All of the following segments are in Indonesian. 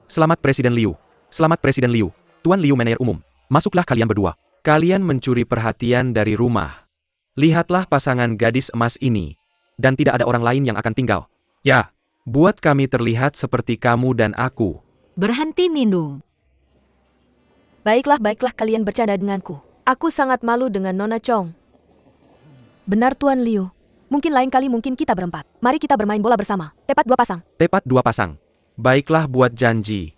Selamat Presiden Liu. Selamat Presiden Liu. Tuan Liu Manager Umum. Masuklah kalian berdua. Kalian mencuri perhatian dari rumah. Lihatlah pasangan gadis emas ini. Dan tidak ada orang lain yang akan tinggal. Ya, buat kami terlihat seperti kamu dan aku. Berhenti minum. Baiklah, kalian bercanda denganku. Aku sangat malu dengan Nona Chong. Benar Tuan Liu. Mungkin lain kali kita berempat. Mari kita bermain bola bersama. Tepat 2 pasang. Tepat 2 pasang. Baiklah buat janji.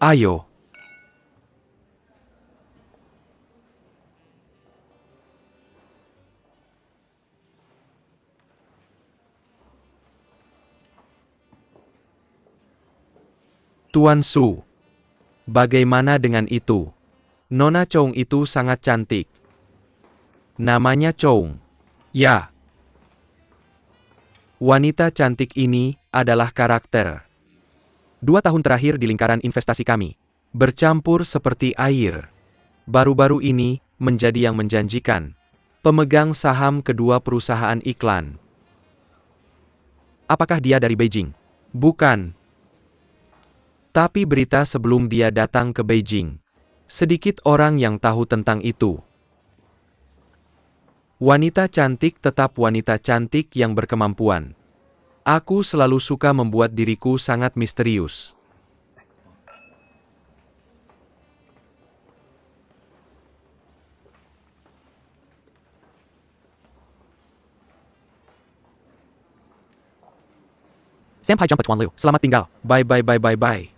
Ayo. Tuan Su. Bagaimana dengan itu? Nona Chong itu sangat cantik. Namanya Chong. Ya. Wanita cantik ini adalah karakter. 2 tahun terakhir di lingkaran investasi kami. Bercampur seperti air. Baru-baru ini menjadi yang menjanjikan. Pemegang saham kedua perusahaan iklan. Apakah dia dari Beijing? Bukan. Tapi berita sebelum dia datang ke Beijing. Sedikit orang yang tahu tentang itu. Wanita cantik tetap wanita cantik yang berkemampuan. Aku selalu suka membuat diriku sangat misterius. Sampai jumpa Tuan Liu. Selamat tinggal. Bye.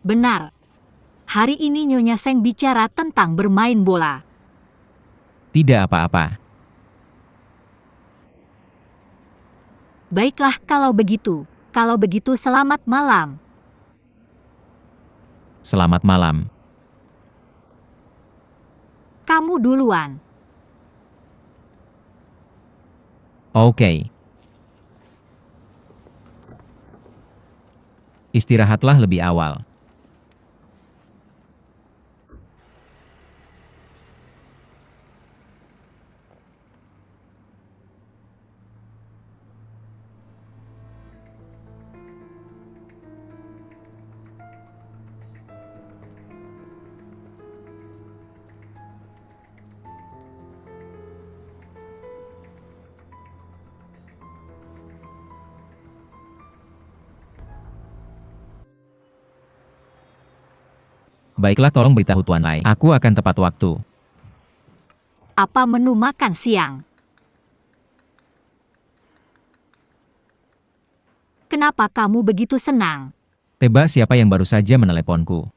Benar. Hari ini Nyonya Seng bicara tentang bermain bola. Tidak apa-apa. Baiklah kalau begitu. Kalau begitu selamat malam. Selamat malam. Kamu duluan. Oke. Istirahatlah lebih awal. Baiklah, tolong beritahu Tuan Lai. Aku akan tepat waktu. Apa menu makan siang? Kenapa kamu begitu senang? Tebak siapa yang baru saja meneleponku?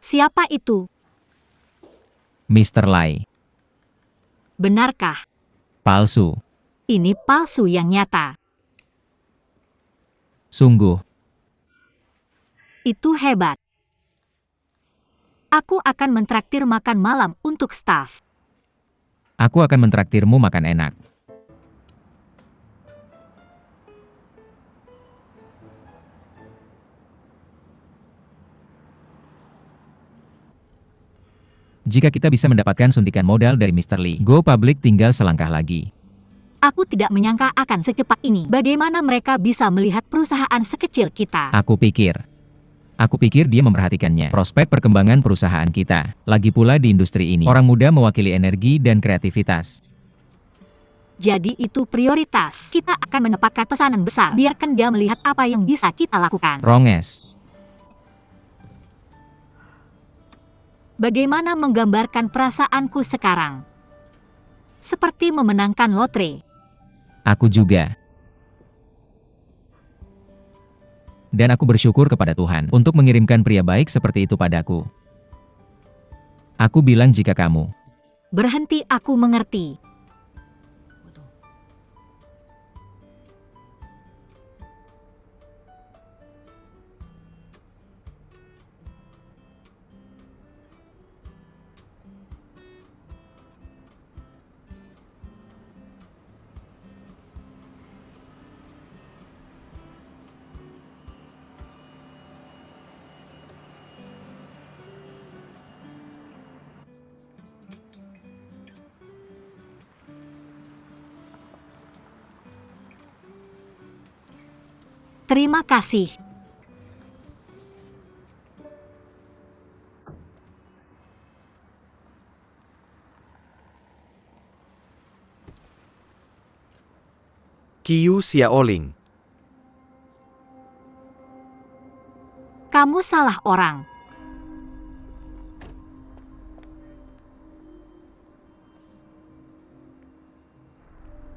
Siapa itu? Mr. Lai. Benarkah? Palsu. Ini palsu yang nyata. Sungguh. Itu hebat. Aku akan mentraktir makan malam untuk staf. Aku akan mentraktirmu makan enak. Jika kita bisa mendapatkan suntikan modal dari Mr. Lee, go public tinggal selangkah lagi. Aku tidak menyangka akan secepat ini. Bagaimana mereka bisa melihat perusahaan sekecil kita? Aku pikir dia memperhatikannya. Prospek perkembangan perusahaan kita. Lagi pula di industri ini, orang muda mewakili energi dan kreativitas. Jadi itu prioritas. Kita akan mendapatkan pesanan besar. Biarkan dia melihat apa yang bisa kita lakukan. Ronges. Bagaimana menggambarkan perasaanku sekarang? seperti memenangkan lotre. Aku juga. Dan aku bersyukur kepada Tuhan untuk mengirimkan pria baik seperti itu padaku. Aku bilang jika kamu Berhenti, aku mengerti. Terima kasih. Qiu Xiaoling. Kamu salah orang.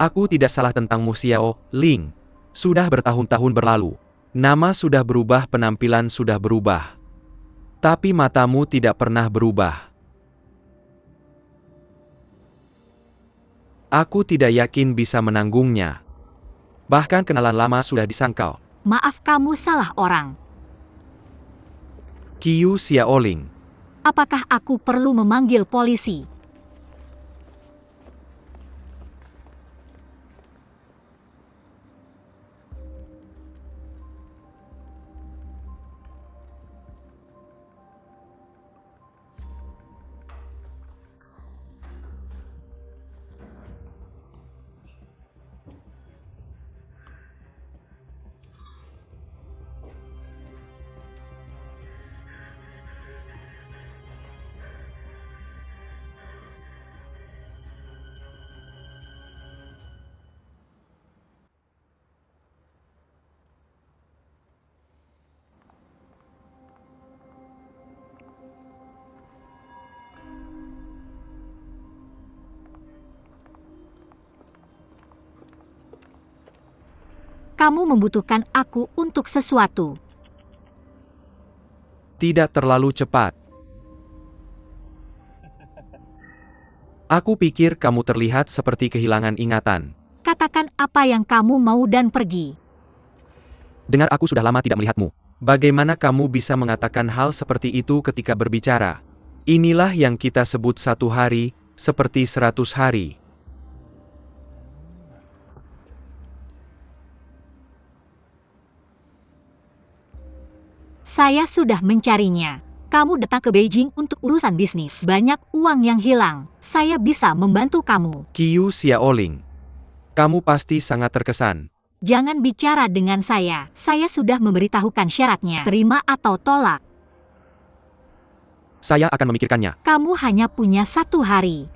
Aku tidak salah tentangmu Xiao Ling. Sudah bertahun-tahun berlalu. Nama sudah berubah, penampilan sudah berubah. Tapi matamu tidak pernah berubah. Aku tidak yakin bisa menanggungnya. Bahkan kenalan lama sudah disangkal. Maaf, kamu salah orang. Qiu Xiaoling. Apakah aku perlu memanggil polisi? Kamu membutuhkan aku untuk sesuatu. Tidak terlalu cepat. Aku pikir kamu terlihat seperti kehilangan ingatan. Katakan apa yang kamu mau dan pergi. Dengar, aku sudah lama tidak melihatmu. Bagaimana kamu bisa mengatakan hal seperti itu ketika berbicara? Inilah yang kita sebut 1 hari, seperti 100 hari. Saya sudah mencarinya. Kamu datang ke Beijing untuk urusan bisnis. Banyak uang yang hilang. Saya bisa membantu kamu. Qiu Xiaoling. Kamu pasti sangat terkesan. Jangan bicara dengan saya. Saya sudah memberitahukan syaratnya. Terima atau tolak. Saya akan memikirkannya. Kamu hanya punya 1 hari.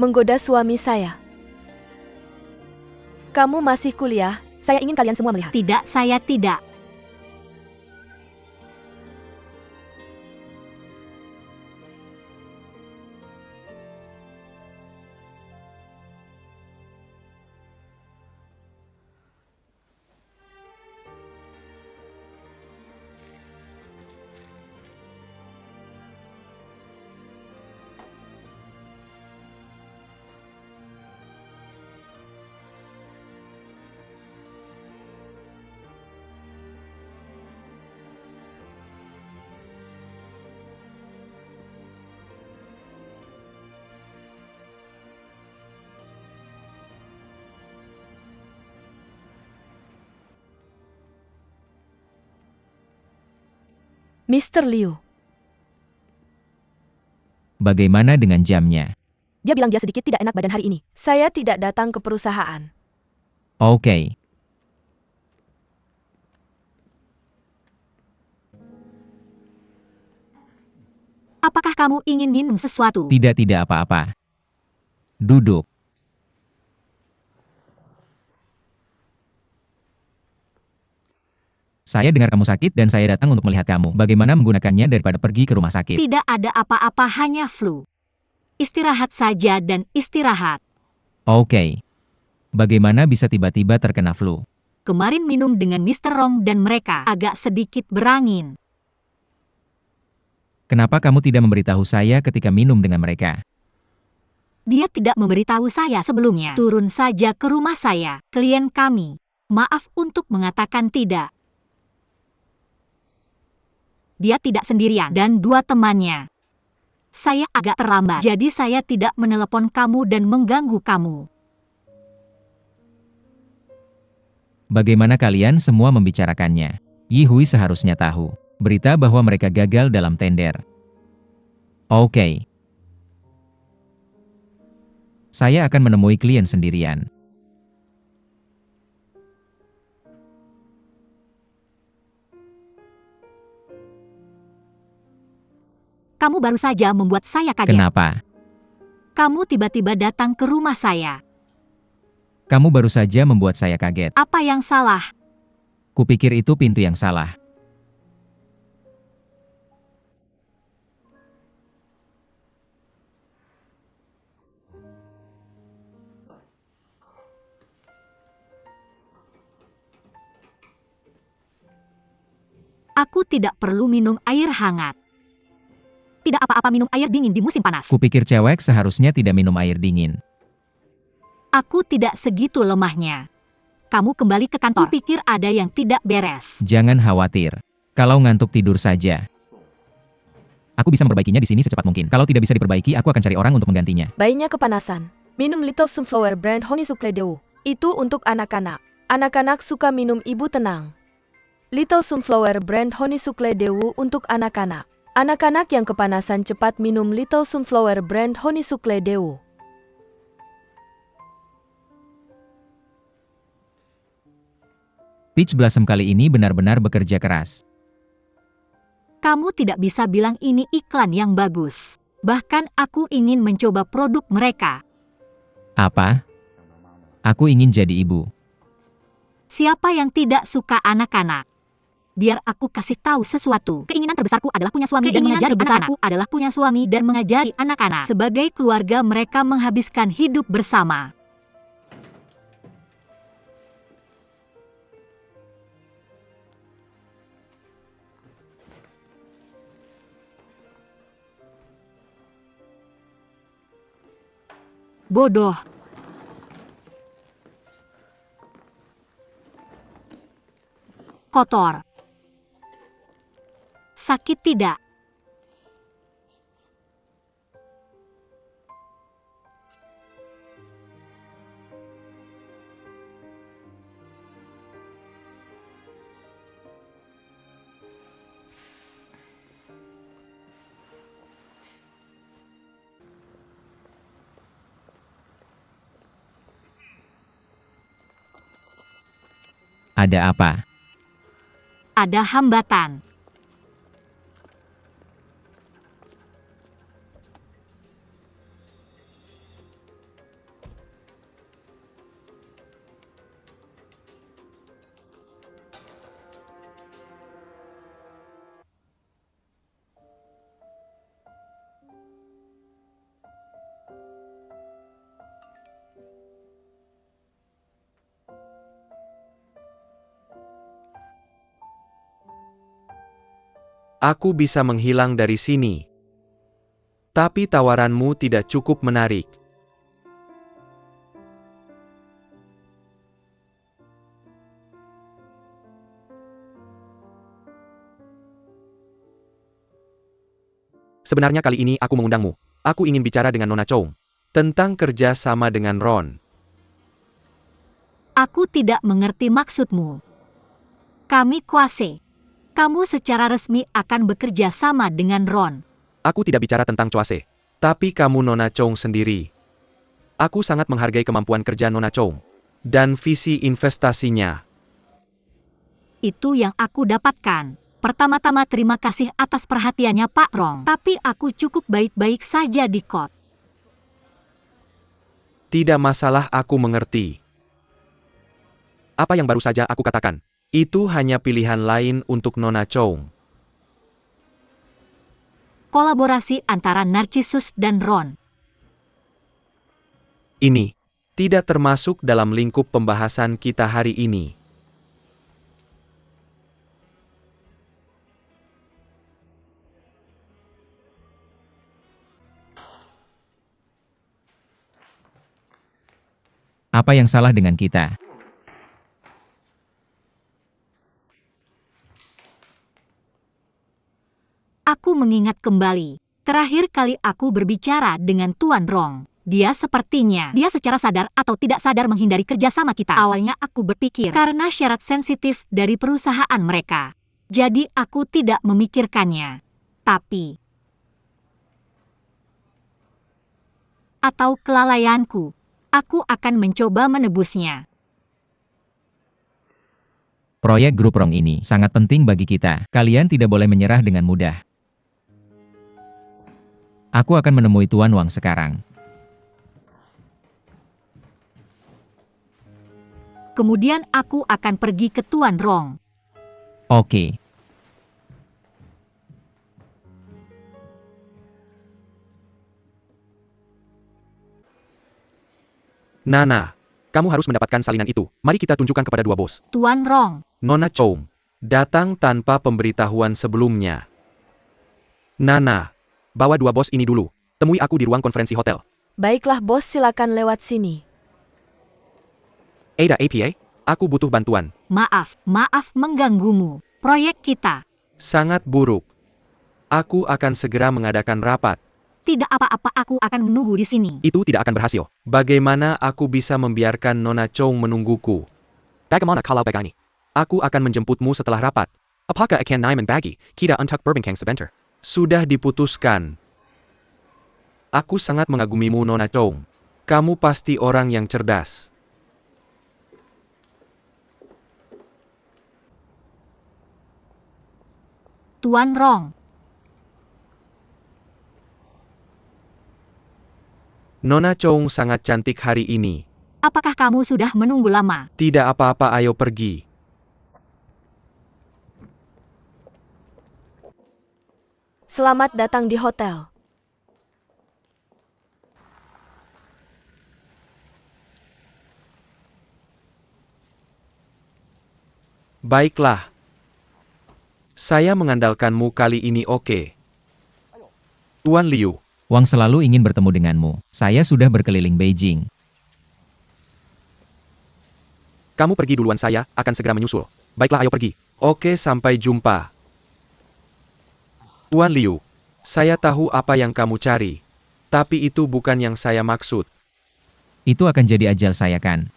menggoda suami saya. Kamu masih kuliah, saya ingin kalian semua melihat. Tidak, saya tidak. Mr. Liu, Bagaimana dengan jamnya? dia bilang dia sedikit tidak enak badan hari ini. Saya tidak datang ke perusahaan. Oke. Apakah kamu ingin minum sesuatu? Tidak apa-apa. Duduk. Saya dengar kamu sakit dan saya datang untuk melihat kamu. Bagaimana menggunakannya daripada pergi ke rumah sakit? Tidak ada apa-apa, hanya flu. Istirahat saja dan istirahat. Oke. Bagaimana bisa tiba-tiba terkena flu? Kemarin minum dengan Mr. Rong dan mereka agak sedikit berangin. Kenapa kamu tidak memberitahu saya ketika minum dengan mereka? Dia tidak memberitahu saya sebelumnya. Turun saja ke rumah saya, klien kami. Maaf untuk mengatakan tidak. Dia tidak sendirian dan 2 temannya. Saya agak terlambat, jadi saya tidak menelepon kamu dan mengganggu kamu. Bagaimana kalian semua membicarakannya? Yi Hui seharusnya tahu berita bahwa mereka gagal dalam tender. Oke. Saya akan menemui klien sendirian. Kamu baru saja membuat saya kaget. Kenapa? Kamu tiba-tiba datang ke rumah saya. Kamu baru saja membuat saya kaget. Apa yang salah? Kupikir itu pintu yang salah. Aku tidak perlu minum air hangat. Tidak apa-apa minum air dingin di musim panas. Kupikir cewek seharusnya tidak minum air dingin. Aku tidak segitu lemahnya. Kamu kembali ke kantor. Kupikir ada yang tidak beres. Jangan khawatir. Kalau ngantuk tidur saja. Aku bisa memperbaikinya di sini secepat mungkin. Kalau tidak bisa diperbaiki, aku akan cari orang untuk menggantinya. Bayinya kepanasan. Minum Little Sunflower brand Honeysuckle Dew. Itu untuk anak-anak. Anak-anak suka minum, ibu tenang. Little Sunflower brand Honeysuckle Dew untuk anak-anak. Anak-anak yang kepanasan cepat minum Little Sunflower brand Honeysuckle Dew. Peach Blossom kali ini benar-benar bekerja keras. Kamu tidak bisa bilang ini iklan yang bagus. Bahkan aku ingin mencoba produk mereka. Apa? Aku ingin jadi ibu. Siapa yang tidak suka anak-anak? Biar aku kasih tahu sesuatu. Keinginan terbesarku adalah punya suami dan mengajari anak-anakku adalah punya suami dan mengajari anak-anak. Sebagai keluarga mereka menghabiskan hidup bersama. Bodoh. Kotor. Sakit tidak? Ada apa? Ada hambatan. Aku bisa menghilang dari sini. Tapi tawaranmu tidak cukup menarik. Sebenarnya kali ini aku mengundangmu. Aku ingin bicara dengan Nona Chong tentang kerja sama dengan Ron. Aku tidak mengerti maksudmu. Kami kuase. Kamu secara resmi akan bekerja sama dengan Ron. Aku tidak bicara tentang Choase, tapi kamu Nona Chong sendiri. Aku sangat menghargai kemampuan kerja Nona Chong dan visi investasinya. Itu yang aku dapatkan. Pertama-tama terima kasih atas perhatiannya Pak Rong. Tapi aku cukup baik-baik saja di kot. Tidak masalah, aku mengerti. Apa yang baru saja aku katakan, itu hanya pilihan lain untuk Nona Chong. Kolaborasi antara Narcissus dan Ron. Ini tidak termasuk dalam lingkup pembahasan kita hari ini. Apa yang salah dengan kita? Aku mengingat kembali. Terakhir kali aku berbicara dengan Tuan Rong. Dia secara sadar atau tidak sadar menghindari kerjasama kita. Awalnya aku berpikir karena syarat sensitif dari perusahaan mereka. Jadi aku tidak memikirkannya. Tapi atau kelalaianku, aku akan mencoba menebusnya. Proyek grup Rong ini sangat penting bagi kita. Kalian tidak boleh menyerah dengan mudah. Aku akan menemui Tuan Wang sekarang. Kemudian aku akan pergi ke Tuan Rong. Oke. Nana, kamu harus mendapatkan salinan itu. Mari kita tunjukkan kepada dua bos. Tuan Rong, Nona Chong datang tanpa pemberitahuan sebelumnya. Nana, bawa dua bos ini dulu. Temui aku di ruang konferensi hotel. Baiklah bos, silakan lewat sini. Ada APA, aku butuh bantuan. maaf mengganggumu. Proyek kita. Sangat buruk. Aku akan segera mengadakan rapat. Tidak apa-apa, aku akan menunggu di sini. Itu tidak akan berhasil. Bagaimana aku bisa membiarkan Nona Chong menungguku? Bagaimana kalau begini? Aku akan menjemputmu setelah rapat. Apakah akan naik bagi kita untuk berbincang sebentar? Sudah diputuskan. Aku sangat mengagumimu Nona Chong. Kamu pasti orang yang cerdas. Tuan Rong, Nona Chong sangat cantik hari ini. apakah kamu sudah menunggu lama? Tidak apa-apa, ayo pergi. Selamat datang di hotel. Baiklah. Saya mengandalkanmu kali ini, oke? Tuan Liu, Wang selalu ingin bertemu denganmu. Saya sudah berkeliling Beijing. kamu pergi duluan, saya akan segera menyusul. Baiklah, ayo pergi. Oke, sampai jumpa. Tuan Liu, saya tahu apa yang kamu cari. Tapi itu bukan yang saya maksud. Itu akan jadi ajal saya kan?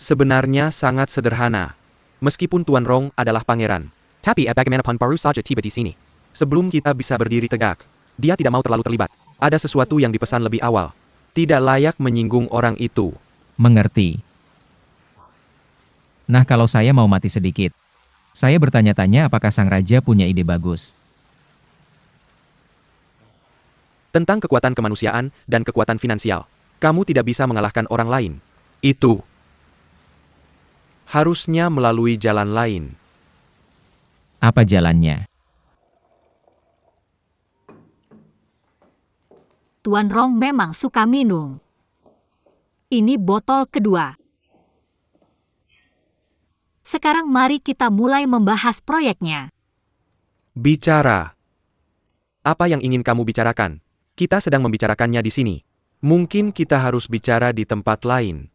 Sebenarnya sangat sederhana. Meskipun Tuan Rong adalah pangeran. Tapi bagaimanapun baru saja tiba di sini. Sebelum kita bisa berdiri tegak, dia tidak mau terlalu terlibat. Ada sesuatu yang dipesan lebih awal. Tidak layak menyinggung orang itu. Mengerti. Nah, kalau saya mau mati sedikit. Saya bertanya-tanya apakah sang raja punya ide bagus. Tentang kekuatan kemanusiaan dan kekuatan finansial. Kamu tidak bisa mengalahkan orang lain. Itu harusnya melalui jalan lain. Apa jalannya? Tuan Rong memang suka minum. Ini botol kedua. Sekarang mari kita mulai membahas proyeknya. Bicara. Apa yang ingin kamu bicarakan? Kita sedang membicarakannya di sini. Mungkin kita harus bicara di tempat lain.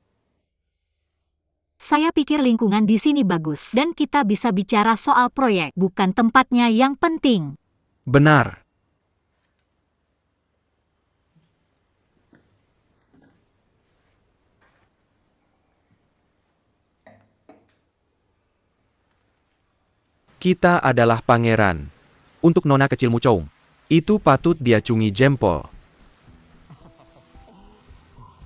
Saya pikir lingkungan di sini bagus dan kita bisa bicara soal proyek, bukan tempatnya yang penting. Benar. Kita adalah pangeran. Untuk nona kecil Muchou, itu patut diacungi jempol.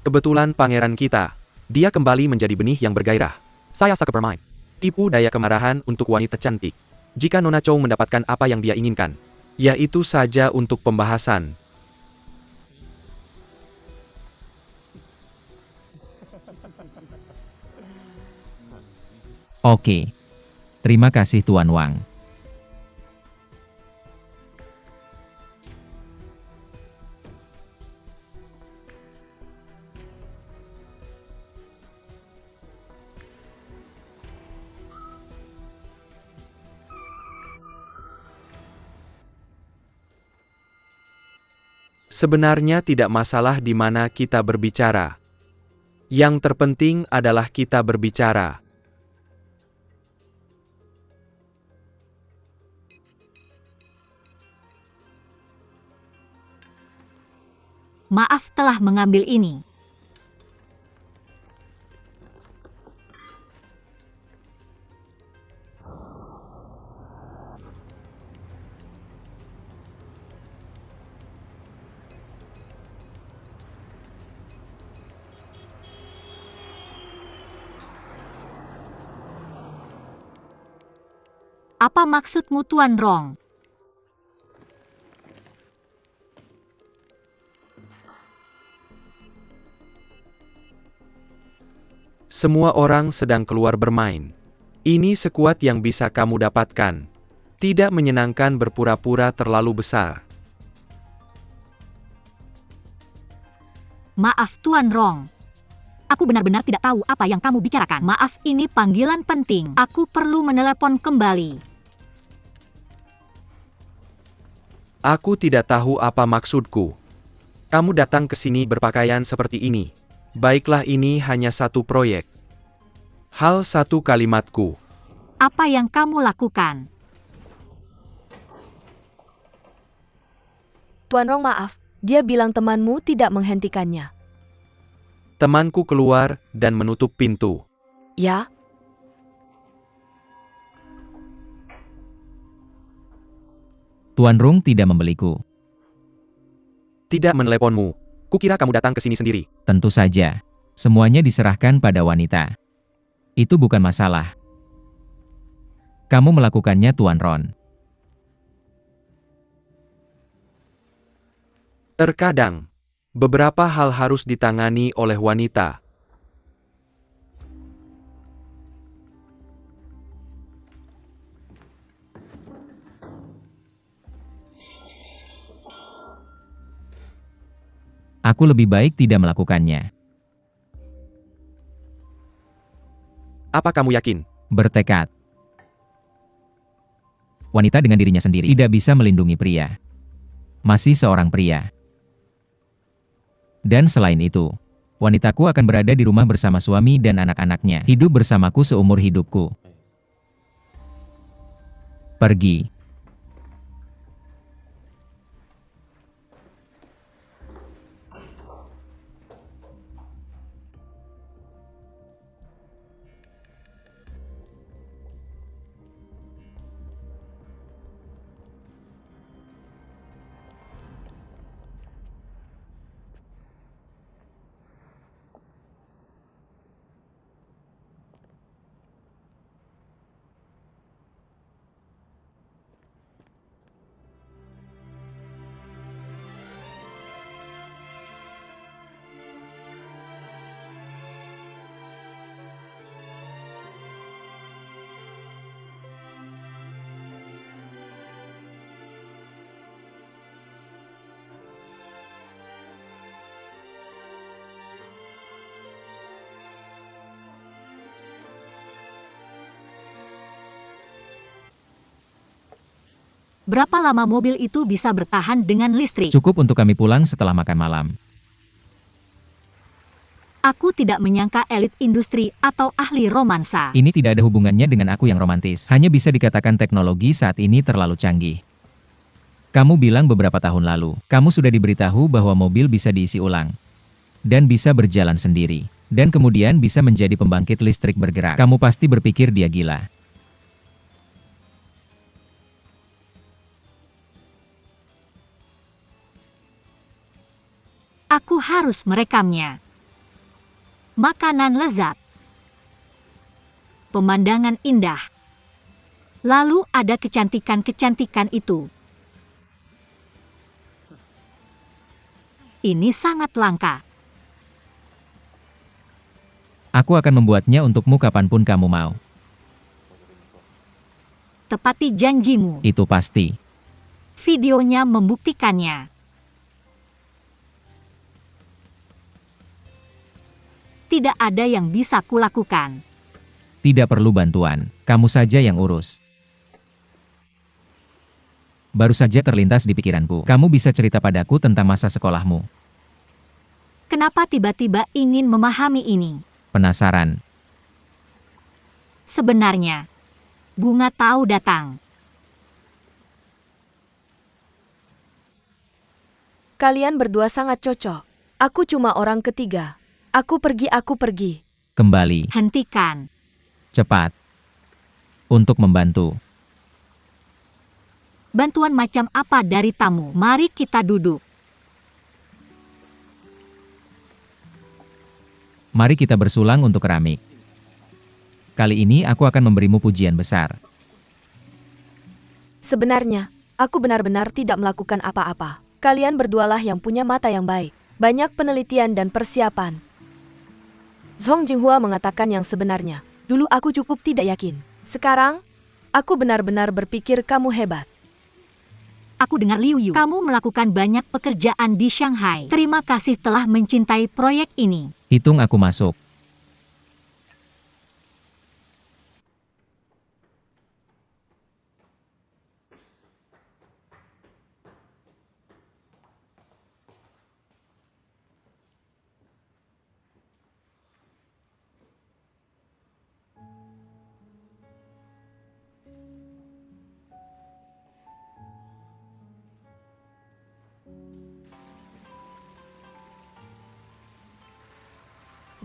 Kebetulan pangeran kita, dia kembali menjadi benih yang bergairah. Saya suka bermain. Tipu daya kemarahan untuk wanita cantik. Jika Nona Chou mendapatkan apa yang dia inginkan, ya itu saja untuk pembahasan. Oke. Terima kasih Tuan Wang. Sebenarnya tidak masalah di mana kita berbicara. Yang terpenting adalah kita berbicara. Maaf telah mengambil ini. Apa maksudmu Tuan Rong? Semua orang sedang keluar bermain. Ini sekuat yang bisa kamu dapatkan. Tidak menyenangkan berpura-pura terlalu besar. Maaf Tuan Rong. Aku benar-benar tidak tahu apa yang kamu bicarakan. Maaf, ini panggilan penting. Aku perlu menelepon kembali. Aku tidak tahu apa maksudku. Kamu datang ke sini berpakaian seperti ini. Baiklah, ini hanya satu proyek. Hal satu kalimatku. Apa yang kamu lakukan? Tuan Rong maaf, dia bilang temanmu tidak menghentikannya. Temanku keluar dan menutup pintu. Ya? Tuan Rong tidak membeliku. Tidak meneleponmu. Kukira kamu datang ke sini sendiri. Tentu saja. Semuanya diserahkan pada wanita. Itu bukan masalah. Kamu melakukannya Tuan Ron. Terkadang, beberapa hal harus ditangani oleh wanita. Aku lebih baik tidak melakukannya. Apa kamu yakin? Bertekad. Wanita dengan dirinya sendiri tidak bisa melindungi pria. Masih seorang pria. Dan selain itu, wanitaku akan berada di rumah bersama suami dan anak-anaknya. Hidup bersamaku seumur hidupku. Pergi. Berapa lama mobil itu bisa bertahan dengan listrik? Cukup untuk kami pulang setelah makan malam. Aku tidak menyangka elit industri atau ahli romansa. Ini tidak ada hubungannya dengan aku yang romantis. Hanya bisa dikatakan teknologi saat ini terlalu canggih. Kamu bilang beberapa tahun lalu, kamu sudah diberitahu bahwa mobil bisa diisi ulang. Dan bisa berjalan sendiri. Dan kemudian bisa menjadi pembangkit listrik bergerak. Kamu pasti berpikir dia gila. Aku harus merekamnya. Makanan lezat. Pemandangan indah. Lalu ada kecantikan-kecantikan itu. Ini sangat langka. Aku akan membuatnya untukmu kapanpun kamu mau. Tepati janjimu. Itu pasti. Videonya membuktikannya. Tidak ada yang bisa kulakukan. Tidak perlu bantuan. Kamu saja yang urus. Baru saja terlintas di pikiranku. Kamu bisa cerita padaku tentang masa sekolahmu. Kenapa tiba-tiba ingin memahami ini? Penasaran. Sebenarnya, bunga tahu datang. Kalian berdua sangat cocok. Aku cuma orang ketiga. Aku pergi. Kembali. Hentikan. Cepat. Untuk membantu. Bantuan macam apa dari tamu? Mari kita duduk. Mari kita bersulang untuk keramik. Kali ini aku akan memberimu pujian besar. Sebenarnya, aku benar-benar tidak melakukan apa-apa. Kalian berdualah yang punya mata yang baik. Banyak penelitian dan persiapan. Zhong Jinghua mengatakan yang sebenarnya. Dulu aku cukup tidak yakin. Sekarang, aku benar-benar berpikir kamu hebat. Aku dengar Liu Yu, kamu melakukan banyak pekerjaan di Shanghai. Terima kasih telah mencintai proyek ini. Hitung aku masuk.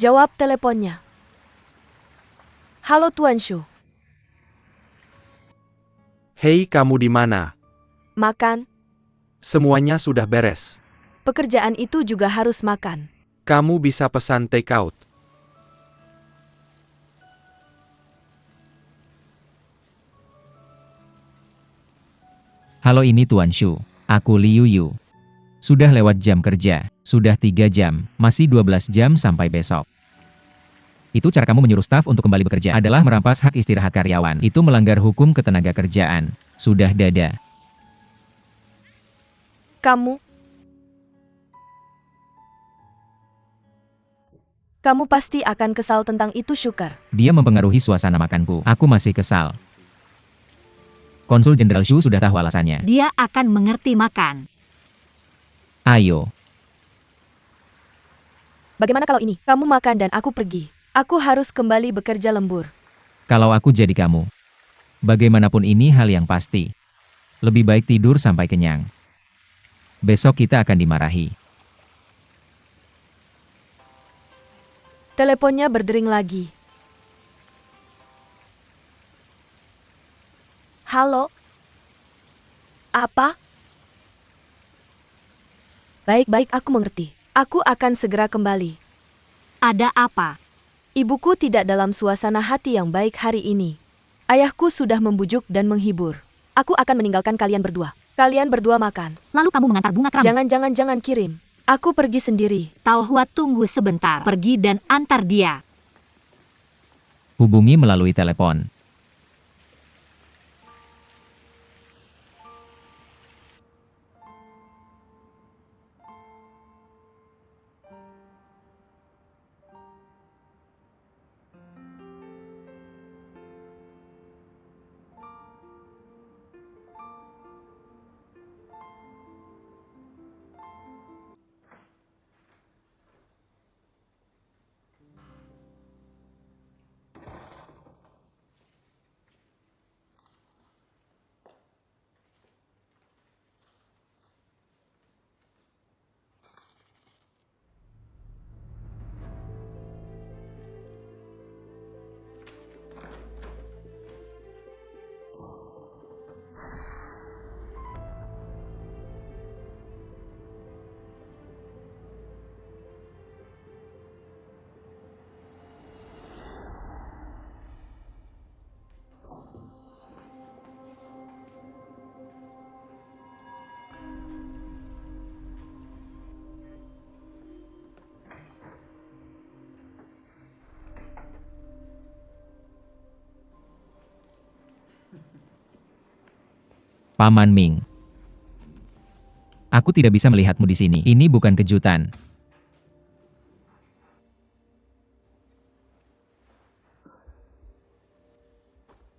Jawab teleponnya. Halo Tuan Shu. Hei, kamu di mana? Makan. Semuanya sudah beres. Pekerjaan itu juga harus makan. Kamu bisa pesan take out. Halo, ini Tuan Shu. Aku Liu Yu. Sudah lewat jam kerja. Sudah 3 jam. Masih 12 jam sampai besok. Itu cara kamu menyuruh staf untuk kembali bekerja adalah merampas hak istirahat karyawan. Itu melanggar hukum ketenaga kerjaan. Sudah dada. Kamu pasti akan kesal tentang itu, Syukar. Dia mempengaruhi suasana makanku. Aku masih kesal. Konsul Jenderal Shu sudah tahu alasannya. Dia akan mengerti makan. Ayo. Bagaimana kalau ini? Kamu makan dan aku pergi. Aku harus kembali bekerja lembur. Kalau aku jadi kamu. Bagaimanapun ini hal yang pasti. Lebih baik tidur sampai kenyang. Besok kita akan dimarahi. Teleponnya berdering lagi. Halo? Apa? Baik-baik, aku mengerti. Aku akan segera kembali. Ada apa? Ibuku tidak dalam suasana hati yang baik hari ini. Ayahku sudah membujuk dan menghibur. Aku akan meninggalkan kalian berdua. Kalian berdua makan. Lalu kamu mengantar bunga keramik. Jangan kirim. Aku pergi sendiri. Tao Hua, tunggu sebentar. Pergi dan antar dia. Hubungi melalui telepon. Paman Ming. Aku tidak bisa melihatmu di sini. Ini bukan kejutan.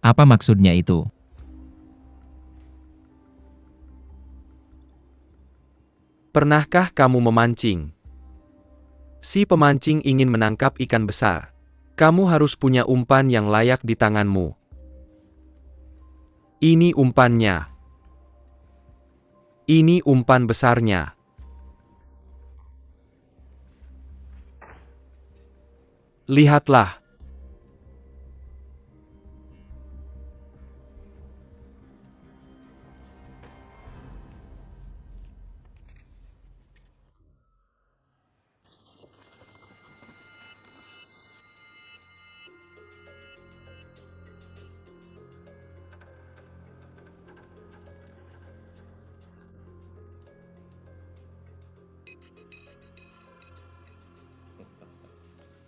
Apa maksudnya itu? Pernahkah kamu memancing? Si pemancing ingin menangkap ikan besar. Kamu harus punya umpan yang layak di tanganmu. Ini umpannya. Ini umpan besarnya. Lihatlah.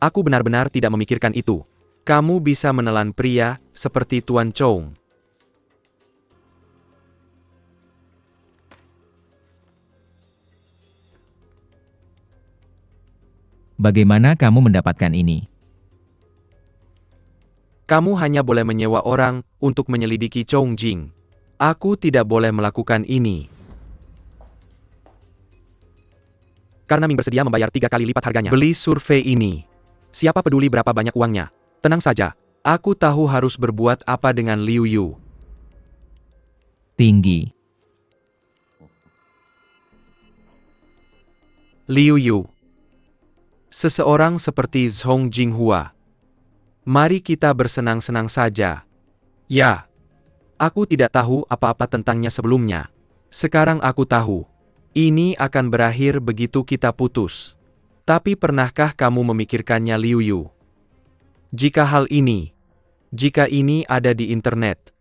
Aku benar-benar tidak memikirkan itu. Kamu bisa menelan pria seperti Tuan Chong. Bagaimana kamu mendapatkan ini? Kamu hanya boleh menyewa orang untuk menyelidiki Chong Jing. Aku tidak boleh melakukan ini. Karena Ming bersedia membayar 3 kali lipat harganya. Beli survei ini. Siapa peduli berapa banyak uangnya? Tenang saja. Aku tahu harus berbuat apa dengan Liu Yu. Tinggi. Liu Yu. Seseorang seperti Zhong Jinghua. Mari kita bersenang-senang saja. Ya. Aku tidak tahu apa-apa tentangnya sebelumnya. Sekarang aku tahu. Ini akan berakhir begitu kita putus. Tapi pernahkah kamu memikirkannya, Liu Yu? Jika ini ada di internet,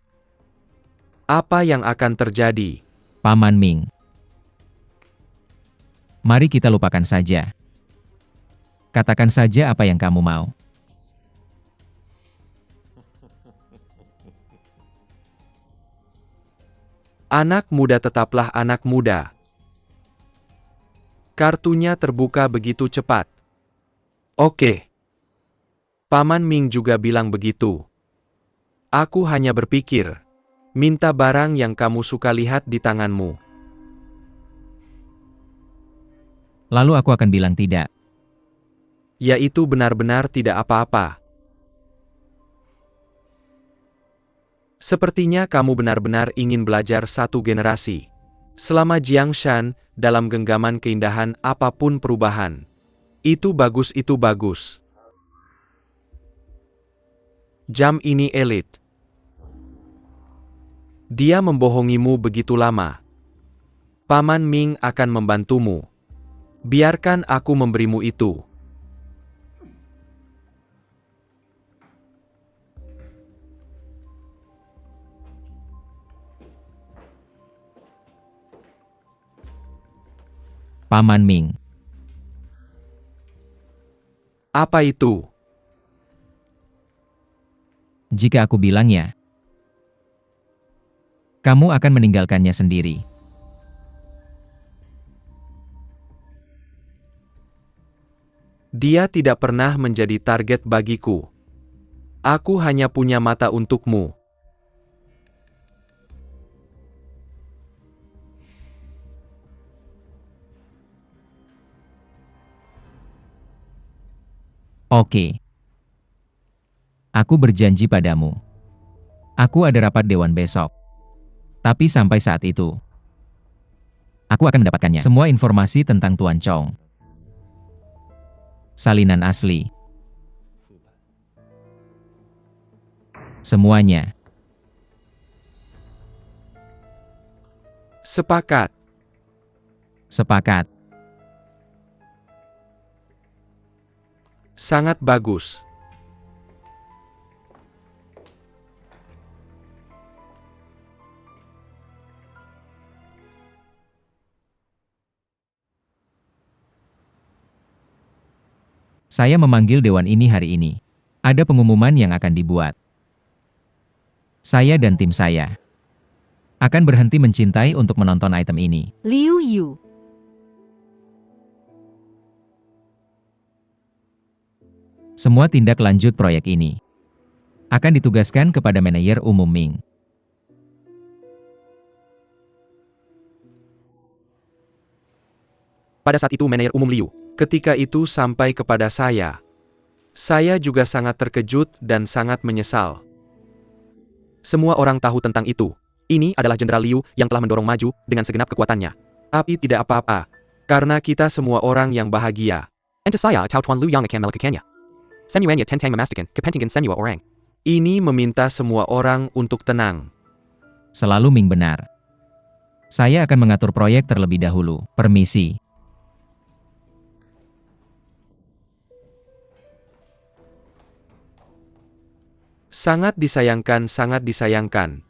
apa yang akan terjadi? Paman Ming. Mari kita lupakan saja. Katakan saja apa yang kamu mau. Anak muda tetaplah anak muda. Kartunya terbuka begitu cepat. Oke. Paman Ming juga bilang begitu. Aku hanya berpikir, minta barang yang kamu suka lihat di tanganmu. Lalu aku akan bilang tidak. Yaitu benar-benar tidak apa-apa. Sepertinya kamu benar-benar ingin belajar satu generasi. Selama Jiangshan, dalam genggaman keindahan apapun perubahan. Itu bagus, itu bagus. Jam ini elit. Dia membohongimu begitu lama. Paman Ming akan membantumu. Biarkan aku memberimu itu. Paman Ming. Apa itu? Jika aku bilangnya, kamu akan meninggalkannya sendiri. Dia tidak pernah menjadi target bagiku. Aku hanya punya mata untukmu. Oke. Aku berjanji padamu. Aku ada rapat dewan besok. Tapi sampai saat itu, aku akan mendapatkannya. Semua informasi tentang Tuan Chong. Salinan asli. Semuanya. Sepakat. Sepakat. Sangat bagus. Saya memanggil dewan ini hari ini. Ada pengumuman yang akan dibuat. Saya dan tim saya Akan berhenti mencintai untuk menonton item ini. Liu Yu. Semua tindak lanjut proyek ini akan ditugaskan kepada manajer umum Ming. Pada saat itu manajer umum Liu, ketika itu sampai kepada saya. Saya juga sangat terkejut dan sangat menyesal. Semua orang tahu tentang itu. Ini adalah Jenderal Liu yang telah mendorong maju dengan segenap kekuatannya. Tapi tidak apa-apa, karena kita semua orang yang bahagia. Ente saya tahu Tuan Liu yang akan melakukannya. Semuanya tentang memastikan kepentingan semua orang. Ini meminta semua orang untuk tenang. Selalu Ming benar. Saya akan mengatur proyek terlebih dahulu. Permisi. Sangat disayangkan, sangat disayangkan.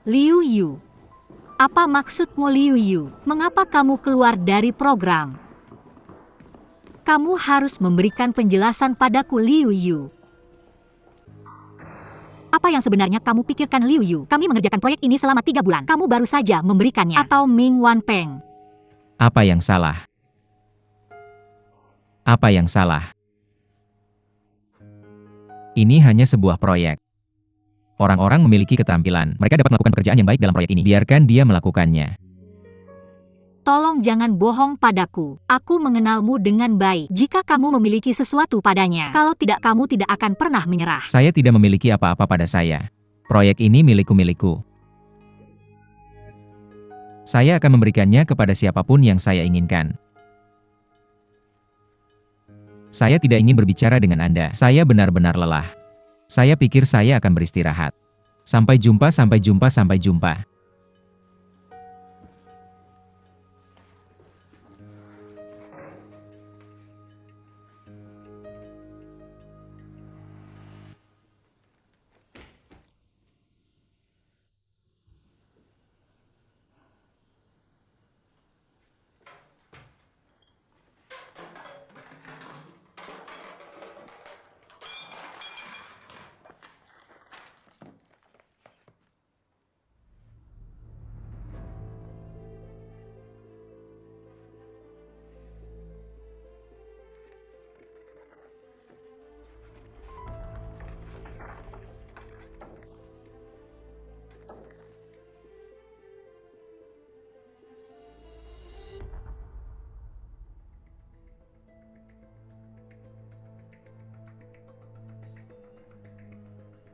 Liu Yu. Apa maksudmu Liu Yu? Mengapa kamu keluar dari program? Kamu harus memberikan penjelasan padaku Liu Yu. Apa yang sebenarnya kamu pikirkan Liu Yu? Kami mengerjakan proyek ini selama 3 bulan. Kamu baru saja memberikannya. Atau Ming Wanpeng. Apa yang salah? Apa yang salah? Ini hanya sebuah proyek. Orang-orang memiliki keterampilan. Mereka dapat melakukan pekerjaan yang baik dalam proyek ini. Biarkan dia melakukannya. Tolong jangan bohong padaku. Aku mengenalmu dengan baik. Jika kamu memiliki sesuatu padanya, kalau tidak kamu tidak akan pernah menyerah. Saya tidak memiliki apa-apa pada saya. Proyek ini milikku. Saya akan memberikannya kepada siapapun yang saya inginkan. Saya tidak ingin berbicara dengan Anda. Saya benar-benar lelah. Saya pikir saya akan beristirahat. Sampai jumpa, sampai jumpa, sampai jumpa.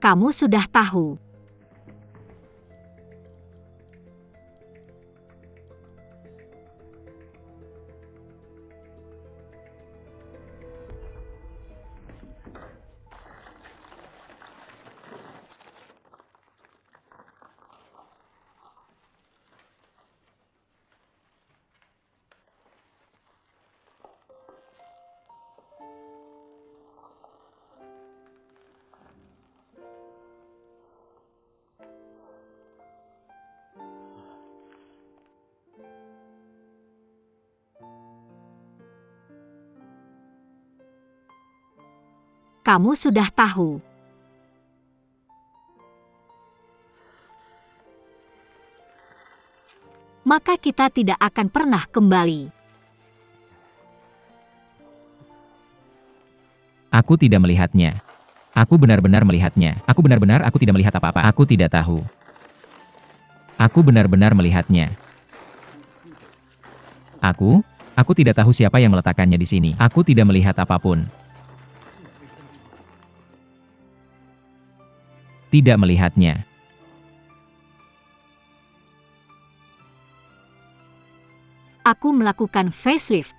Kamu sudah tahu. Kamu sudah tahu. Maka kita tidak akan pernah kembali. Aku tidak melihatnya. Aku benar-benar melihatnya. Aku tidak melihat apa-apa. Aku tidak tahu. Aku benar-benar melihatnya. Aku tidak tahu siapa yang meletakkannya di sini. Aku tidak melihat apapun. Tidak melihatnya. Aku melakukan facelift.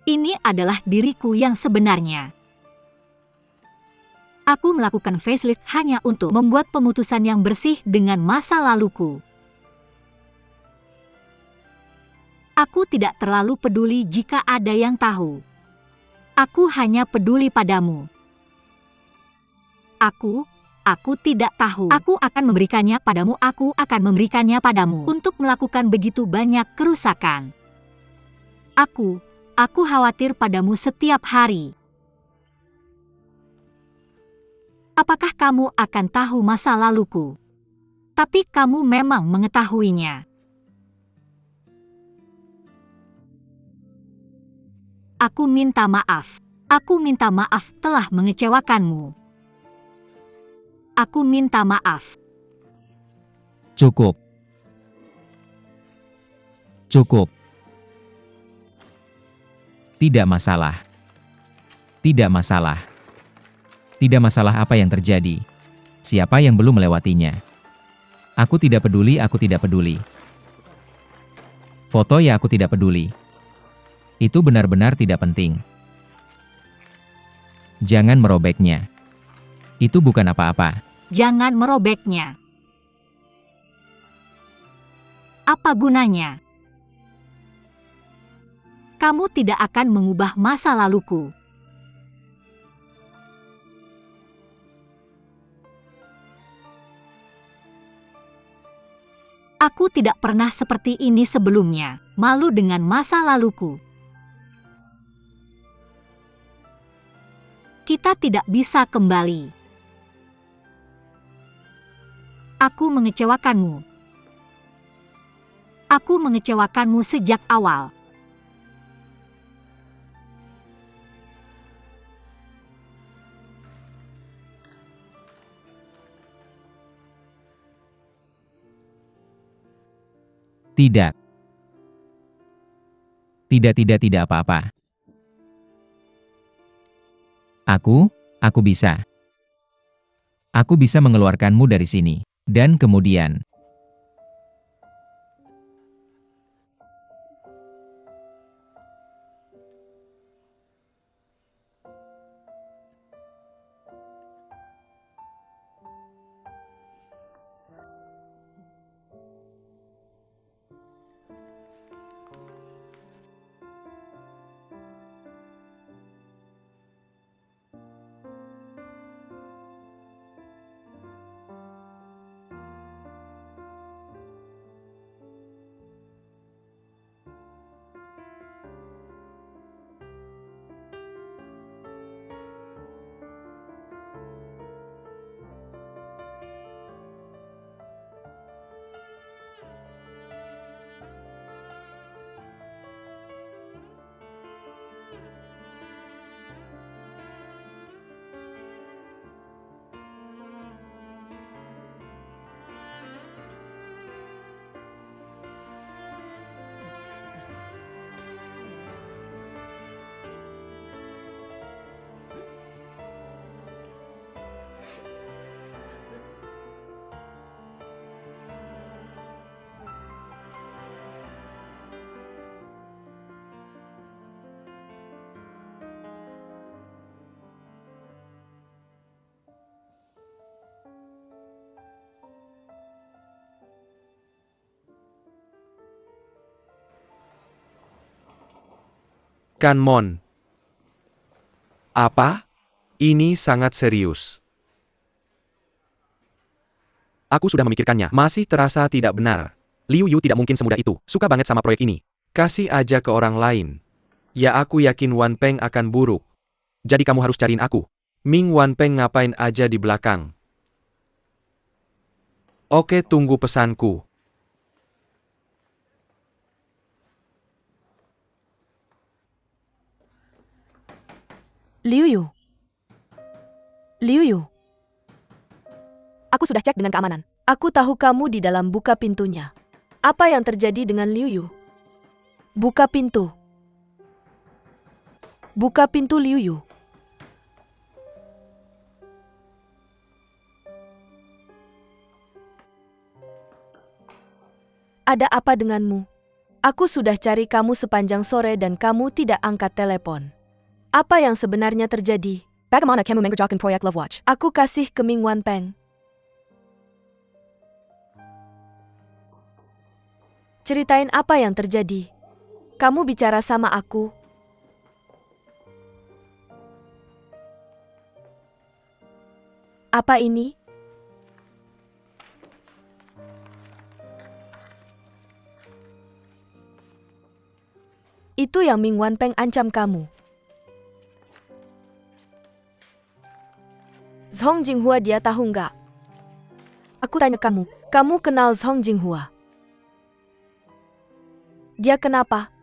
Ini adalah diriku yang sebenarnya. Aku melakukan facelift hanya untuk membuat pemutusan yang bersih dengan masa laluku. Aku tidak terlalu peduli jika ada yang tahu. Aku hanya peduli padamu. Aku tidak tahu. Aku akan memberikannya padamu. Aku akan memberikannya padamu untuk melakukan begitu banyak kerusakan. Aku khawatir padamu setiap hari. Apakah kamu akan tahu masa laluku? Tapi kamu memang mengetahuinya. Aku minta maaf. Aku minta maaf telah mengecewakanmu. Aku minta maaf. Cukup. Cukup. Tidak masalah. Tidak masalah. Tidak masalah apa yang terjadi. Siapa yang belum melewatinya? Aku tidak peduli, aku tidak peduli. Foto ya aku tidak peduli. Itu benar-benar tidak penting. Jangan merobeknya. Itu bukan apa-apa. Jangan merobeknya. Apa gunanya? Kamu tidak akan mengubah masa laluku. Aku tidak pernah seperti ini sebelumnya, malu dengan masa laluku. Kita tidak bisa kembali. Aku mengecewakanmu. Aku mengecewakanmu sejak awal. Tidak. Tidak apa-apa. Aku bisa. Aku bisa mengeluarkanmu dari sini. Dan kemudian, Kanmon. Apa? Ini sangat serius. Aku sudah memikirkannya. Masih terasa tidak benar. Liu Yu tidak mungkin semudah itu. Suka banget sama proyek ini. Kasih aja ke orang lain. Ya aku yakin Wan Peng akan buruk. Jadi kamu harus cariin aku. Ming Wan Peng ngapain aja di belakang? Oke, tunggu pesanku. Liu Yu. Liu Yu. Aku sudah cek dengan keamanan. Aku tahu kamu di dalam, buka pintunya. Apa yang terjadi dengan Liu Yu? Buka pintu. Buka pintu, Liu Yu. Ada apa denganmu? Aku sudah cari kamu sepanjang sore dan kamu tidak angkat telepon. Apa yang sebenarnya terjadi? Bagaimana kamu mengerjakan proyek Love Watch? Aku kasih ke Ming Wan Peng. Ceritain apa yang terjadi. Kamu bicara sama aku. Apa ini? Itu yang Ming Wanpeng ancam kamu. Song Jinghua dia tahu nggak? Aku tanya kamu, kamu kenal Song Jinghua? Dia kenapa?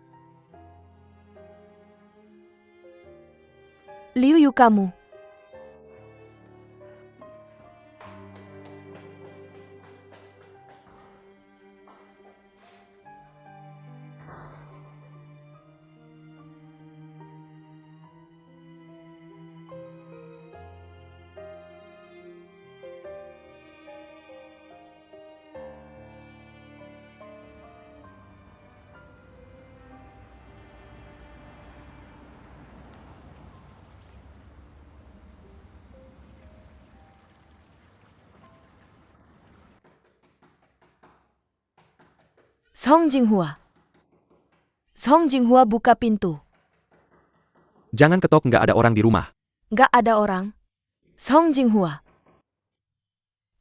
Liu Yu kamu. Song Jinghua. Song Jinghua buka pintu. Jangan ketok, nggak ada orang di rumah. Nggak ada orang. Song Jinghua.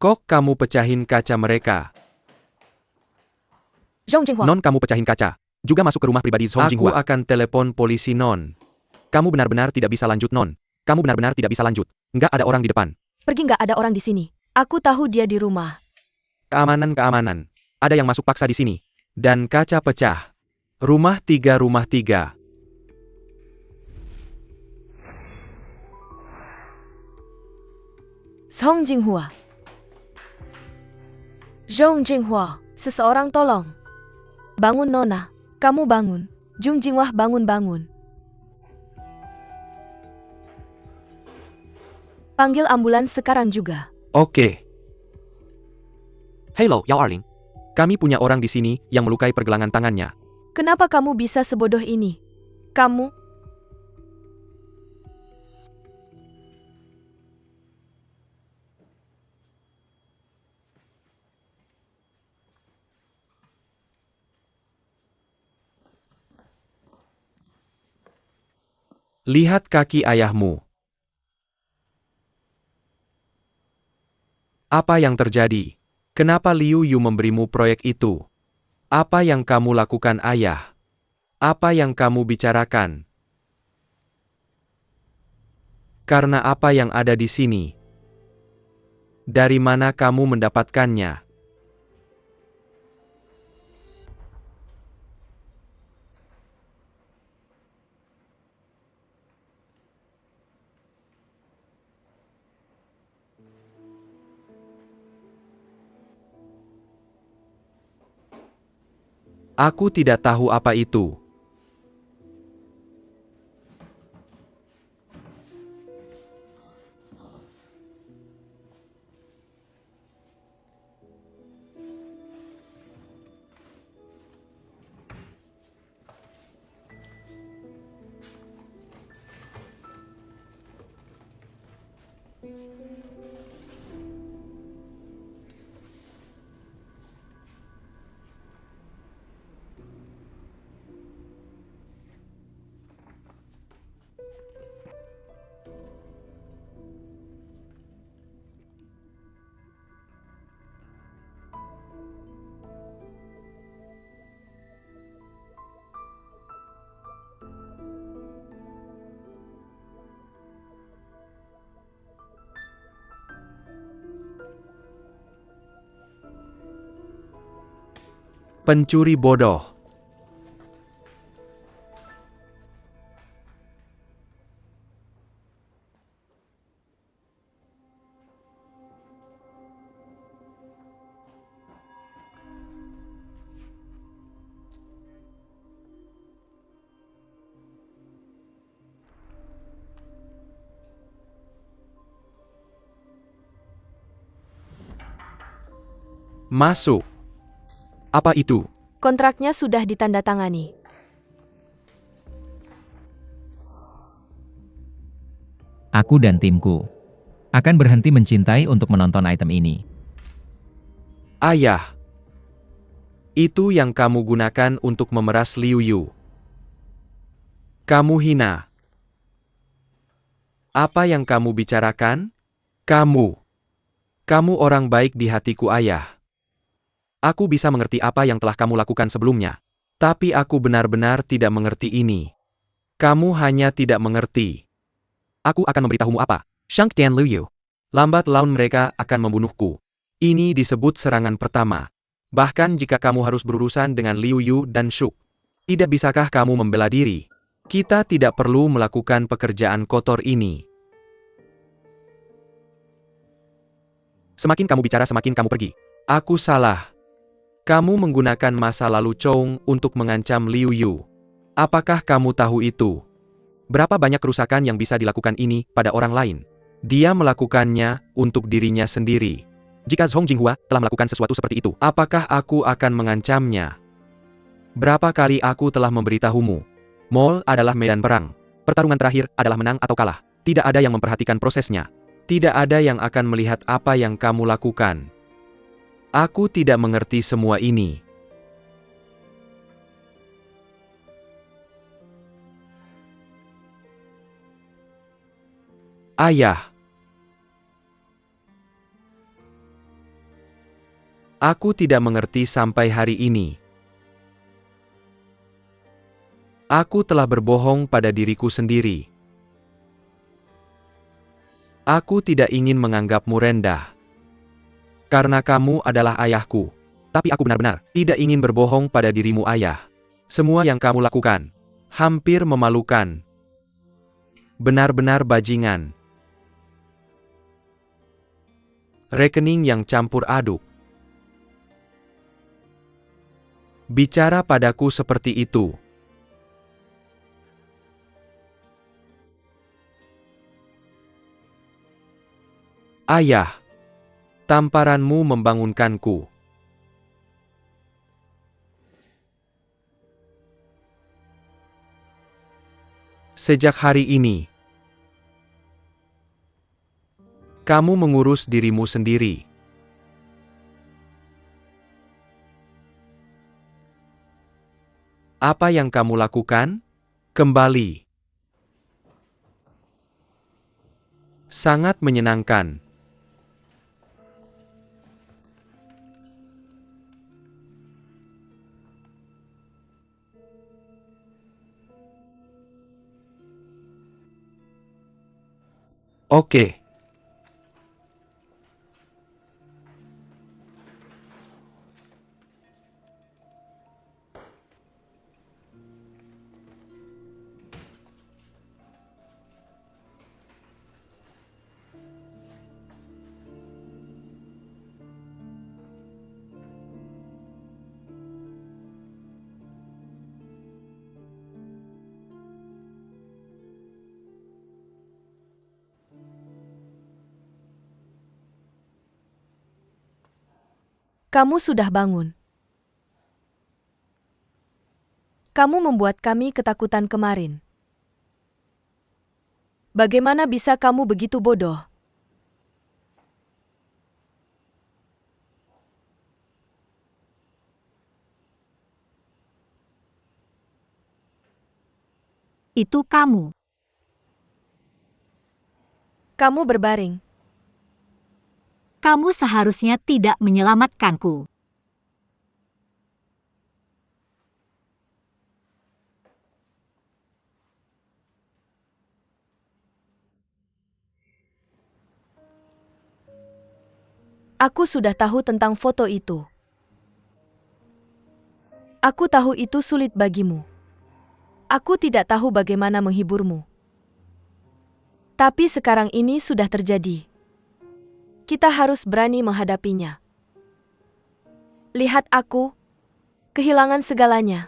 Kok kamu pecahin kaca mereka? Song Jinghua. Non, kamu pecahin kaca. Juga masuk ke rumah pribadi Song Jinghua. Aku akan telepon polisi, Non. Kamu benar-benar tidak bisa lanjut, Non. Kamu benar-benar tidak bisa lanjut. Nggak ada orang di depan. Pergi, nggak ada orang di sini. Aku tahu dia di rumah. Keamanan. Ada yang masuk paksa di sini. Dan kaca pecah. Rumah 3. Song Jinghua. Song Jinghua. Seseorang tolong. Bangun, Nona. Kamu bangun. Jung Jinghua bangun. Panggil ambulans sekarang juga. Oke. Halo, Yao Arling. Kami punya orang di sini yang melukai pergelangan tangannya. Kenapa kamu bisa sebodoh ini? Kamu? Lihat kaki ayahmu. Apa yang terjadi? Kenapa Liu Yu memberimu proyek itu? Apa yang kamu lakukan, ayah? Apa yang kamu bicarakan? Karena apa yang ada di sini? Dari mana kamu mendapatkannya? Aku tidak tahu apa itu. Pencuri bodoh. Masuk. Apa itu? Kontraknya sudah ditandatangani. Aku dan timku akan berhenti mencintai untuk menonton item ini. Ayah. Itu yang kamu gunakan untuk memeras Liu Yu. Kamu hina. Apa yang kamu bicarakan? Kamu orang baik di hatiku, ayah. Aku bisa mengerti apa yang telah kamu lakukan sebelumnya. Tapi aku benar-benar tidak mengerti ini. Kamu hanya tidak mengerti. Aku akan memberitahumu apa. Shang Tian Liu. Lambat laun mereka akan membunuhku. Ini disebut serangan pertama. Bahkan jika kamu harus berurusan dengan Liu Yu dan Shuk. Tidak bisakah kamu membela diri? Kita tidak perlu melakukan pekerjaan kotor ini. Semakin kamu bicara semakin kamu pergi. Aku salah. Kamu menggunakan masa lalu Chong untuk mengancam Liu Yu. Apakah kamu tahu itu? Berapa banyak kerusakan yang bisa dilakukan ini pada orang lain? Dia melakukannya untuk dirinya sendiri. Jika Zhong Jinghua telah melakukan sesuatu seperti itu, apakah aku akan mengancamnya? Berapa kali aku telah memberitahumu? Mall adalah medan perang. Pertarungan terakhir adalah menang atau kalah. Tidak ada yang memperhatikan prosesnya. Tidak ada yang akan melihat apa yang kamu lakukan. Aku tidak mengerti semua ini. Ayah. Aku tidak mengerti sampai hari ini. Aku telah berbohong pada diriku sendiri. Aku tidak ingin menganggapmu rendah. Karena kamu adalah ayahku. Tapi aku benar-benar tidak ingin berbohong pada dirimu, ayah. Semua yang kamu lakukan hampir memalukan. Benar-benar bajingan. Rekening yang campur aduk. Bicara padaku seperti itu. Ayah, tamparanmu membangunkanku. Sejak hari ini, kamu mengurus dirimu sendiri. Apa yang kamu lakukan? Kembali. Sangat menyenangkan. Oke. Kamu sudah bangun. Kamu membuat kami ketakutan kemarin. Bagaimana bisa kamu begitu bodoh? Itu kamu. Kamu berbaring. Kamu seharusnya tidak menyelamatkanku. Aku sudah tahu tentang foto itu. Aku tahu itu sulit bagimu. Aku tidak tahu bagaimana menghiburmu. Tapi sekarang ini sudah terjadi. Kita harus berani menghadapinya. Lihat aku, kehilangan segalanya.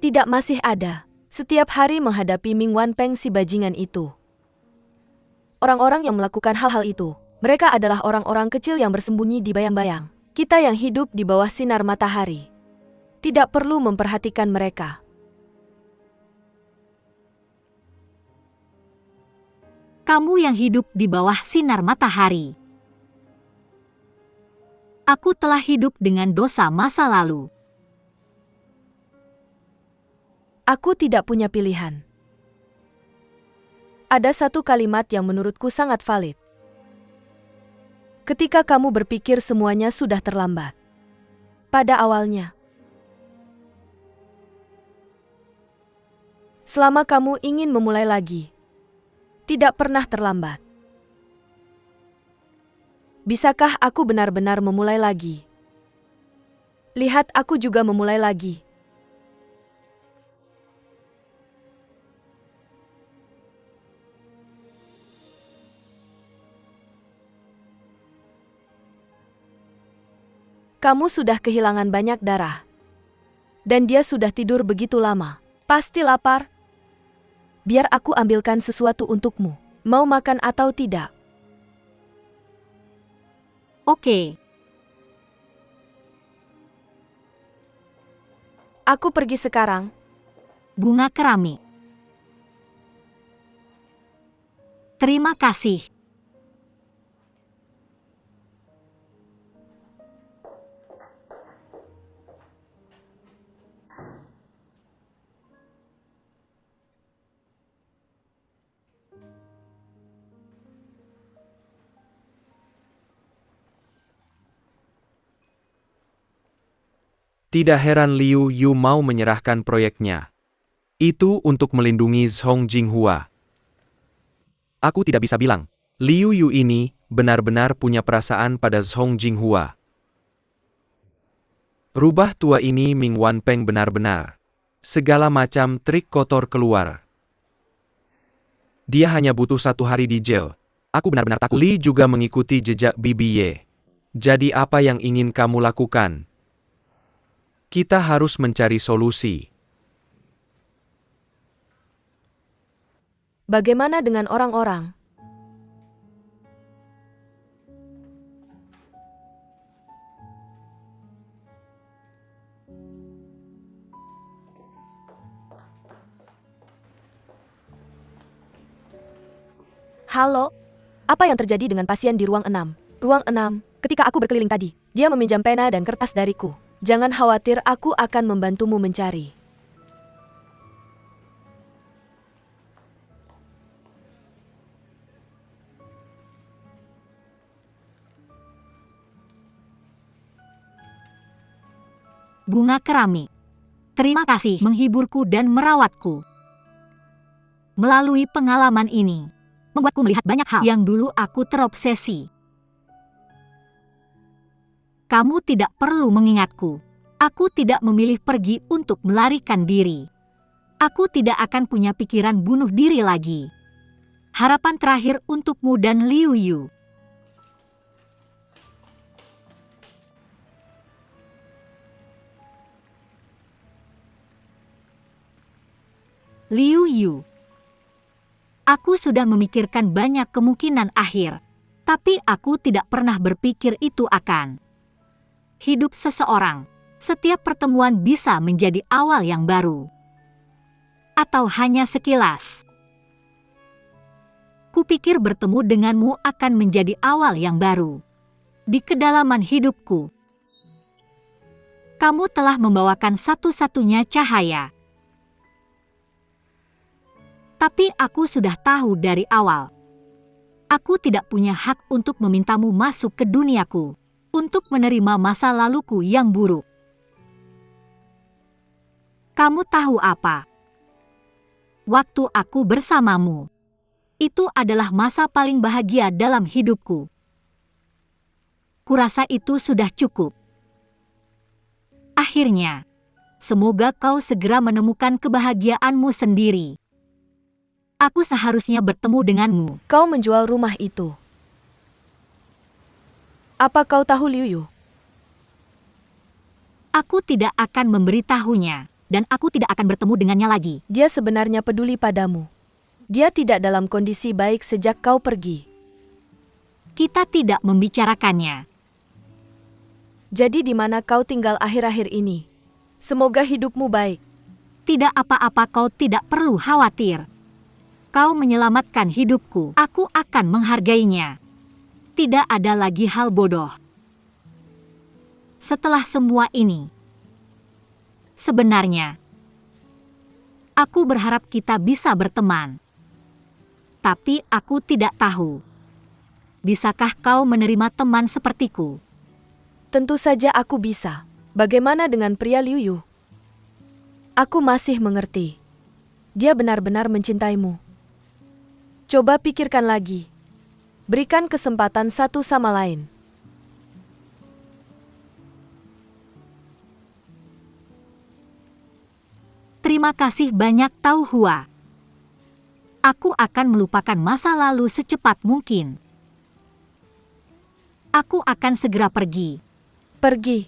Tidak masih ada. Setiap hari menghadapi Ming Wanpeng si bajingan itu. Orang-orang yang melakukan hal-hal itu, mereka adalah orang-orang kecil yang bersembunyi di bayang-bayang. Kita yang hidup di bawah sinar matahari. Tidak perlu memperhatikan mereka. Kamu yang hidup di bawah sinar matahari. Aku telah hidup dengan dosa masa lalu. Aku tidak punya pilihan. Ada satu kalimat yang menurutku sangat valid. Ketika kamu berpikir semuanya sudah terlambat. Pada awalnya. Selama kamu ingin memulai lagi, tidak pernah terlambat. Bisakah aku benar-benar memulai lagi? Lihat, aku juga memulai lagi. Kamu sudah kehilangan banyak darah. Dan dia sudah tidur begitu lama. Pasti lapar. Biar aku ambilkan sesuatu untukmu. Mau makan atau tidak? Oke. Aku pergi sekarang. Bunga keramik. Terima kasih. Tidak heran Liu Yu mau menyerahkan proyeknya. Itu untuk melindungi Zhong Jinghua. Aku tidak bisa bilang, Liu Yu ini benar-benar punya perasaan pada Zhong Jinghua. Rubah tua ini Ming Wanpeng benar-benar. Segala macam trik kotor keluar. Dia hanya butuh 1 hari di jail. Aku benar-benar takut. Li juga mengikuti jejak Bibi Ye. Jadi apa yang ingin kamu lakukan? Kita harus mencari solusi. Bagaimana dengan orang-orang? Halo? Apa yang terjadi dengan pasien di ruang 6? Ruang 6, ketika aku berkeliling tadi, dia meminjam pena dan kertas dariku. Jangan khawatir, aku akan membantumu mencari. Bunga keramik. Terima kasih menghiburku dan merawatku. Melalui pengalaman ini, membuatku melihat banyak hal yang dulu aku terobsesi. Kamu tidak perlu mengingatku. Aku tidak memilih pergi untuk melarikan diri. Aku tidak akan punya pikiran bunuh diri lagi. Harapan terakhir untukmu dan Liu Yu. Liu Yu. Aku sudah memikirkan banyak kemungkinan akhir, tapi aku tidak pernah berpikir itu akan hidup seseorang. Setiap pertemuan bisa menjadi awal yang baru. Atau hanya sekilas. Kupikir bertemu denganmu akan menjadi awal yang baru. Di kedalaman hidupku, kamu telah membawakan satu-satunya cahaya. Tapi aku sudah tahu dari awal. Aku tidak punya hak untuk memintamu masuk ke duniaku, untuk menerima masa laluku yang buruk. Kamu tahu apa? Waktu aku bersamamu, itu adalah masa paling bahagia dalam hidupku. Kurasa itu sudah cukup. Akhirnya, semoga kau segera menemukan kebahagiaanmu sendiri. Aku seharusnya bertemu denganmu. Kau menjual rumah itu. Apa kau tahu Liu Yu? Aku tidak akan memberitahunya, dan aku tidak akan bertemu dengannya lagi. Dia sebenarnya peduli padamu. Dia tidak dalam kondisi baik sejak kau pergi. Kita tidak membicarakannya. Jadi di mana kau tinggal akhir-akhir ini? Semoga hidupmu baik. Tidak apa-apa, kau tidak perlu khawatir. Kau menyelamatkan hidupku. Aku akan menghargainya. Tidak ada lagi hal bodoh. Setelah semua ini, sebenarnya, aku berharap kita bisa berteman. Tapi aku tidak tahu. Bisakah kau menerima teman sepertiku? Tentu saja aku bisa. Bagaimana dengan pria Liu Yu? Aku masih mengerti. Dia benar-benar mencintaimu. Coba pikirkan lagi. Berikan kesempatan satu sama lain. Terima kasih banyak Tau Hua. Aku akan melupakan masa lalu secepat mungkin. Aku akan segera pergi. Pergi.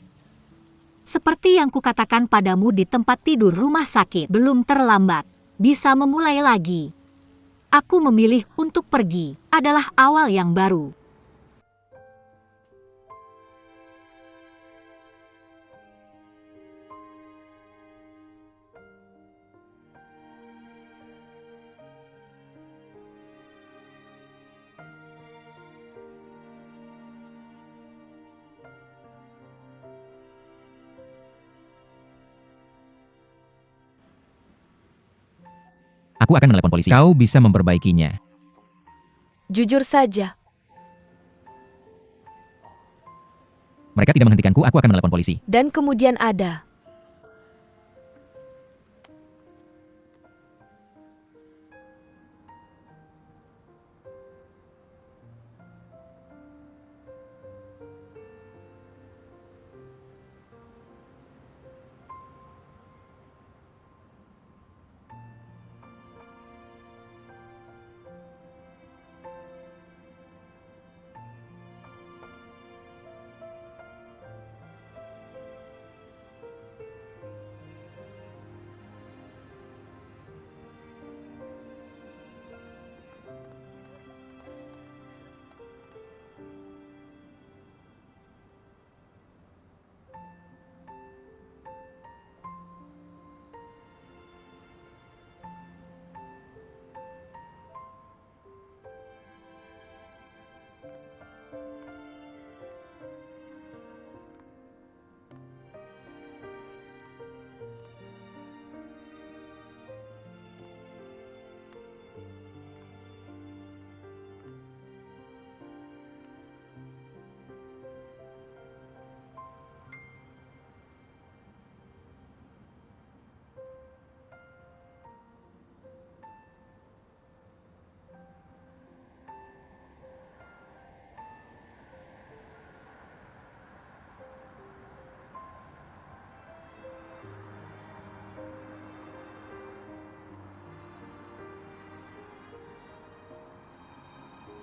Seperti yang kukatakan padamu di tempat tidur rumah sakit, belum terlambat. Bisa memulai lagi. Aku memilih untuk pergi, adalah awal yang baru. Aku akan menelepon polisi. Kau bisa memperbaikinya. Jujur saja. Mereka tidak menghentikanku, aku akan menelepon polisi. Dan kemudian ada.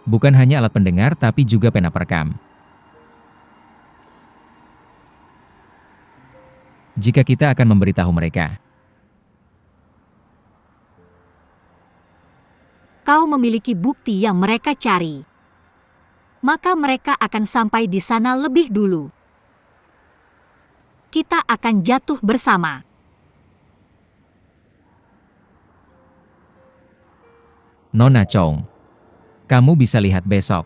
Bukan hanya alat pendengar tapi juga pena perekam. Jika kita akan memberitahu mereka, Kau memiliki bukti yang mereka cari. Maka mereka akan sampai di sana lebih dulu. Kita akan jatuh bersama. Nona Chong, kamu bisa lihat besok.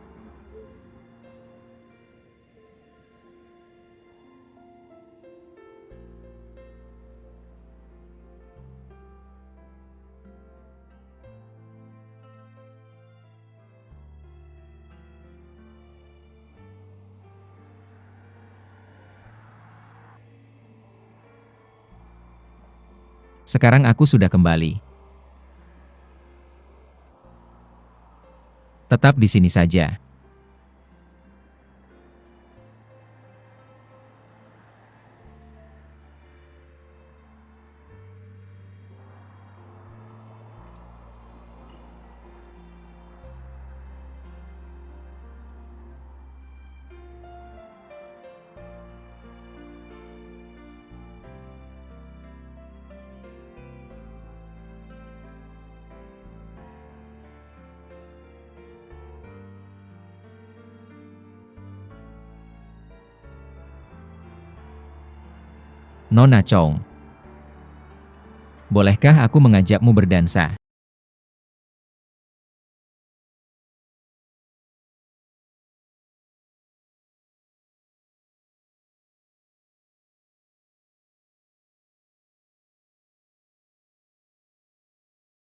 Sekarang aku sudah kembali. Tetap di sini saja. Nona Chong, bolehkah aku mengajakmu berdansa?